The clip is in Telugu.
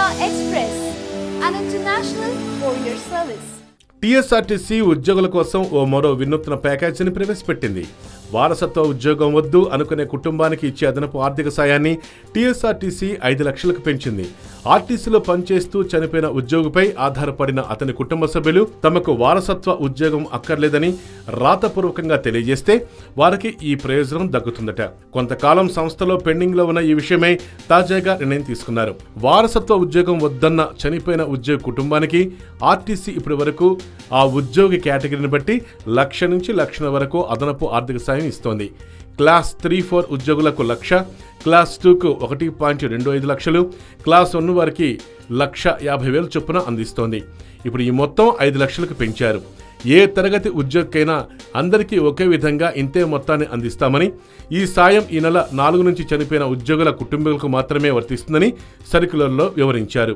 Ganga Express, an international courier service. TSRTC ఉద్యోగుల కోసం మరో వినూత్న ప్యాకేజీని ప్రవేశపెట్టింది. వారసత్వ ఉద్యోగం వద్దు అనుకునే కుటుంబానికి ఇచ్చే అదనపు ఆర్థిక సాయాన్ని టీఎస్ఆర్టీసీ 5 లక్షలకు పెంచింది. ఆర్టీసీలో పనిచేస్తూ చనిపోయిన ఉద్యోగిపై ఆధారపడిన అతని కుటుంబ సభ్యులు తమకు వారసత్వ ఉద్యోగం అక్కర్లేదని రాతపూర్వకంగా తెలియజేస్తే వారికి ఈ ప్రయోజనం దక్కుతుందట. కొంతకాలం సంస్థలో పెండింగ్ లో ఉన్న ఈ విషయమై తాజాగా నిర్ణయం తీసుకున్నారు. వారసత్వ ఉద్యోగం వద్దన్న చనిపోయిన ఉద్యోగి కుటుంబానికి ఆర్టీసీ ఇప్పటి వరకు ఆ ఉద్యోగి కేటగిరీని బట్టి 1,00,000 నుంచి 1,00,000 వరకు అదనపు ఆర్థిక సాయం ఇస్తోంది. క్లాస్ 3-4 ఉద్యోగులకు 1,00,000, క్లాస్ 2కు 1.25 లక్షలు, క్లాస్ 1 వారికి 1,50,000 చొప్పున అందిస్తోంది. ఇప్పుడు ఈ మొత్తం 5 లక్షలకు పెంచారు. ఏ తరగతి ఉద్యోగికైనా అందరికీ ఒకే విధంగా ఇంతే మొత్తాన్ని అందిస్తామని, ఈ సాయం ఈ నెల 4 నుంచి చనిపోయిన ఉద్యోగుల కుటుంబీకులకు మాత్రమే వర్తిస్తుందని సర్క్యులర్లో వివరించారు.